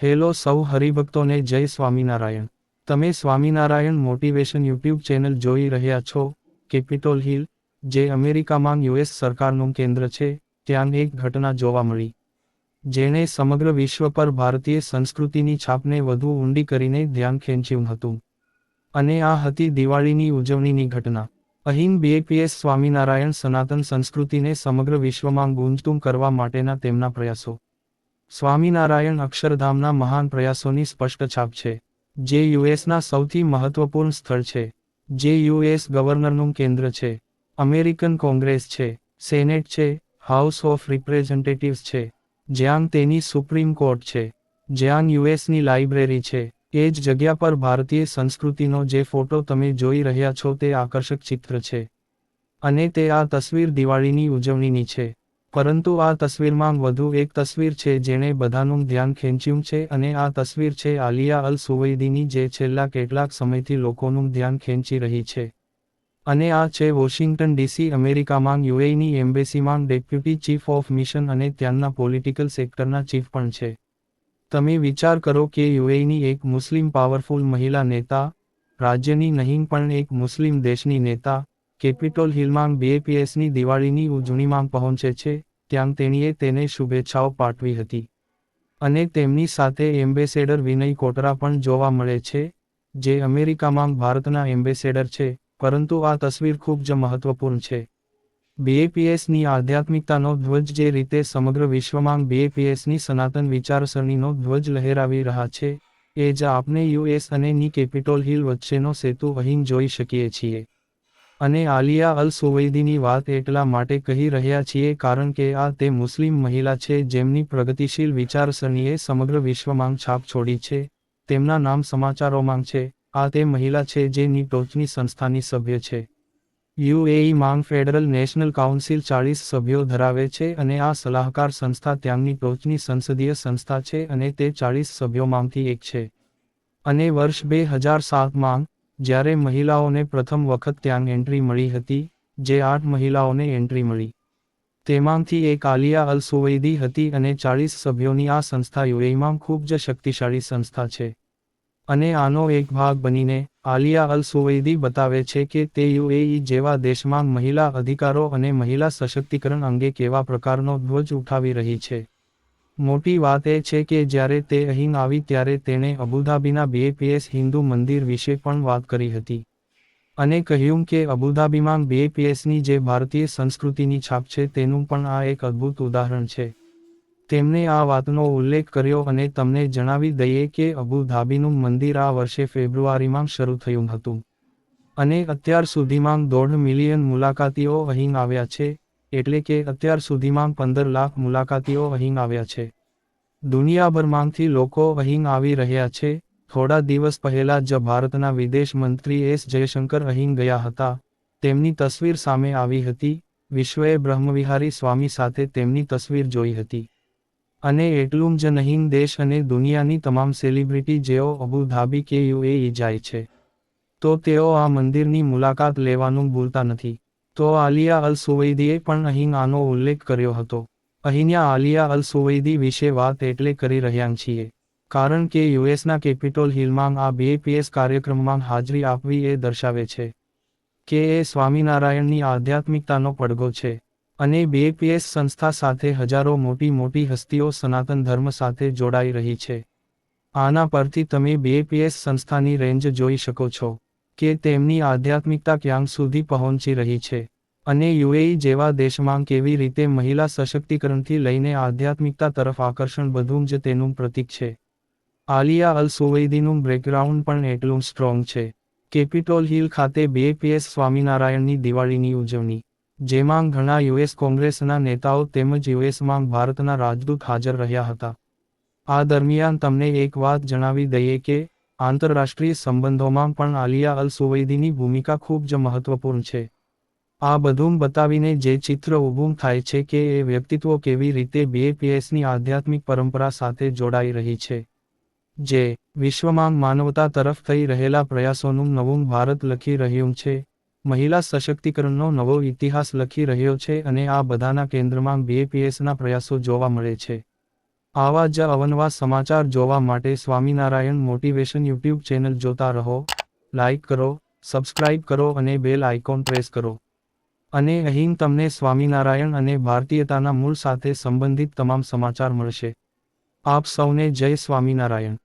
Hello સૌ હરિભક્તોને જય સ્વામિનારાયણ. તમે સ્વામિનારાયણ મોટિવેશન યુટ્યુબ ચેનલ જોઈ રહ્યા છો. કેપિટોલ હિલ, જે અમેરિકામાં યુએસ સરકારનું કેન્દ્ર છે, ત્યાં એક ઘટના જોવા મળી, જેણે સમગ્ર વિશ્વ પર ભારતીય સંસ્કૃતિની છાપને વધુ ઊંડી કરીને ધ્યાન ખેંચ્યું હતું. અને આ હતી દિવાળીની ઉજવણીની ઘટના. અહીં બીએપીએસ સ્વામિનારાયણ સનાતન સંસ્કૃતિને સમગ્ર વિશ્વમાં ગુંજતું કરવા માટેના તેમના પ્રયાસો. સ્વામિનારાયણ અક્ષરધામના મહાન પ્રયાસોની સ્પષ્ટ છાપ છે, જે યુએસના સૌથી મહત્વપૂર્ણ સ્થળ છે, જે યુએસ ગવર્નરનું કેન્દ્ર છે, અમેરિકન કોંગ્રેસ છે, સેનેટ છે, હાઉસ ઓફ રિપ્રેઝેન્ટેટિવ્સ છે, જ્યાં તેની સુપ્રીમ કોર્ટ છે, જ્યાં યુએસની લાઇબ્રેરી છે. એ જ જગ્યા પર ભારતીય સંસ્કૃતિનો જે ફોટો તમે જોઈ રહ્યા છો તે આકર્ષક ચિત્ર છે. અને તે આ તસવીર દિવાળીની ઉજવણીની છે. પરંતુ આ તસવીરમાં વધુ એક તસવીર છે જેણે બધાનું ધ્યાન ખેંચ્યું છે, અને આ તસવીર છે આલિયા અલ સુવૈદીની, જે છેલ્લા કેટલાક સમયથી લોકોનું ધ્યાન ખેંચી રહી છે. અને આ છે વોશિંગ્ટન ડીસી, અમેરિકામાં યુએઈની એમ્બેસીમાં ડેપ્યુટી ચીફ ઓફ મિશન અને ત્યાંના પોલિટિકલ સેક્ટરના ચીફ પણ છે. તમે વિચાર કરો કે યુએઈની એક મુસ્લિમ પાવરફુલ મહિલા નેતા, રાજ્યની નહીં પણ એક મુસ્લિમ દેશની નેતા, કેપિટોલ હિલમાં બીએપીએસની દિવાળીની ઉજવણીમાં પહોંચે છે. ત્યાં તેણીએ તેને શુભેચ્છાઓ પાઠવી હતી. અને તેમની સાથે એમ્બેસેડર વિનય કોટરા પણ જોવા મળે છે, જે અમેરિકામાં ભારતના એમ્બેસેડર છે. પરંતુ આ તસવીર ખૂબ જ મહત્વપૂર્ણ છે. બીએપીએસની આધ્યાત્મિકતાનો ધ્વજ, જે રીતે સમગ્ર વિશ્વમાં બીએપીએસની સનાતન વિચારસરણીનો ધ્વજ લહેરાવી રહ્યા છે, એ જ આપણે યુએસ અને ની કેપિટોલ હિલ વચ્ચેનો સેતુ અહીં જોઈ શકીએ છીએ. અને આલિયા અલ સુવૈદીની વાત એટલા માટે કહી રહ્યા છીએ કારણ કે આ તે મુસ્લિમ મહિલા છે જેમની પ્રગતિશીલ વિચારસરણીએ સમગ્ર વિશ્વમાં છાપ છોડી છે. તેમના નામ સમાચારોમાં છે. આ તે મહિલા છે જે ની ટોચની સંસ્થાની સભ્ય છે. યુએઈમાં ફેડરલ નેશનલ કાઉન્સિલ 40 સભ્યો ધરાવે છે, અને આ સલાહકાર સંસ્થા ત્યાંની ટોચની સંસદીય સંસ્થા છે, અને તે 40 સભ્યોમાંથી એક છે. અને વર્ષ 2007માં, જ્યારે મહિલાઓને પ્રથમ વખત ત્યાં એન્ટ્રી મળી હતી, જે 8 મહિલાઓને એન્ટ્રી મળી, તેમાંથી એક આલિયા અલ સુવૈદી હતી. અને 40 સભ્યોની આ સંસ્થા યુએઈમાં ખૂબ જ શક્તિશાળી સંસ્થા છે. અને આનો એક ભાગ બનીને, આલિયા અલ સુવૈદી બતાવે છે કે તે યુએઈ જેવા દેશમાં મહિલા અધિકારો અને મહિલા સશક્તિકરણ અંગે કેવા પ્રકારનો ધ્વજ ઉઠાવી રહી છે. મોટી વાત એ છે કે જ્યારે તે અહીં આવી ત્યારે તેણે અબુધાબીના બીએપીએસ હિન્દુ મંદિર વિશે પણ વાત કરી હતી. અને કહ્યું કે અબુધાબીમાં બીએપીએસની જે ભારતીય સંસ્કૃતિની છાપ છે તેનું પણ આ એક અદ્ભુત ઉદાહરણ છે. તેમણે આ વાતનો ઉલ્લેખ કર્યો અને તમને જણાવી દઈએ કે અબુધાબીનું મંદિર આ વર્ષે ફેબ્રુઆરીમાં શરૂ થયું હતું. અને અત્યાર સુધીમાં 1.5 મિલિયન મુલાકાતીઓ અહીં આવ્યા છે, એટલે કે અત્યાર સુધીમાં 15 લાખ મુલાકાતીઓ અહીં આવ્યા છે. દુનિયાભરમાંથી લોકો અહીં આવી રહ્યા છે. થોડા દિવસ પહેલા જ ભારતના વિદેશ મંત્રી એસ જયશંકર અહીં ગયા હતા. તેમની તસવીર સામે આવી હતી. વિશ્વએ બ્રહ્મવિહારી સ્વામી સાથે તેમની તસવીર જોઈ હતી. અને એટલું જ નહીં, દેશ અને દુનિયાની તમામ સેલિબ્રિટી જેઓ અબુધાબી કે યુએઈ જાય છે, તો તેઓ આ મંદિરની મુલાકાત લેવાનું ભૂલતા નથી. તો આલિયા અલ સુવૈદીએ પણ અહીં આનો ઉલ્લેખ કર્યો હતો. અહીંયા આલિયા અલ સુવૈદી વિશે વાત એટલે કરી રહ્યા છીએ, કારણ કે યુએસના કેપિટોલ હિલમાં આ બીએપીએસ કાર્યક્રમમાં હાજરી આપવી એ દર્શાવે છે કે એ સ્વામિનારાયણની આધ્યાત્મિકતાનો પડઘો છે. અને બીએપીએસ સંસ્થા સાથે હજારો મોટી હસ્તીઓ સનાતન ધર્મ સાથે જોડાઈ રહી છે. આના પરથી તમે બીએપીએસ સંસ્થાની રેન્જ જોઈ શકો છો કે તેમની આધ્યાત્મિકતા ક્યાં સુધી પહોંચી રહી છે. અને યુએઈ જેવા દેશમાં કેવી રીતે મહિલા સશક્તિકરણથી લઈને આધ્યાત્મિકતા તરફ આકર્ષણ, બધું જ તેનું પ્રતીક છે. આલિયા અલ સુવૈદીનું બેકગ્રાઉન્ડ પણ એટલું સ્ટ્રોંગ છે. કેપિટોલ હિલ ખાતે બીએપીએસ સ્વામિનારાયણની દિવાળીની ઉજવણી, જેમાં ઘણા યુએસ કોંગ્રેસના નેતાઓ તેમજ યુએસમાં ભારતના રાજદૂત હાજર રહ્યા હતા. આ દરમિયાન તમને એક વાત જણાવી દઈએ કે આંતરરાષ્ટ્રીય સંબંધોમાં પણ આલિયા અલ સુવૈદીની ભૂમિકા ખૂબ જ મહત્વપૂર્ણ છે. આ બધું બતાવીને જે ચિત્ર ઊભું થાય છે કે એ વ્યક્તિત્વ કેવી રીતે બીએપીએસની આધ્યાત્મિક પરંપરા સાથે જોડાઈ રહી છે, જે વિશ્વમાં માનવતા તરફ થઈ રહેલા પ્રયાસોનું નવું ભારત લખી રહ્યું છે, મહિલા સશક્તિકરણનો નવો ઇતિહાસ લખી રહ્યો છે. અને આ બધાના કેન્દ્રમાં બીએપીએસના પ્રયાસો જોવા મળે છે. આવા જ અવનવા સમાચાર જોવા માટે સ્વામિનારાયણ મોટિવેશન યુટ્યુબ ચેનલ જોતા રહો. લાઇક કરો, સબસ્ક્રાઇબ કરો અને બેલ આઇકોન પ્રેસ કરો. અને અહીં તમને સ્વામિનારાયણ અને ભારતીયતાના મૂળ સાથે સંબંધિત તમામ સમાચાર મળશે. આપ સૌને જય સ્વામિનારાયણ.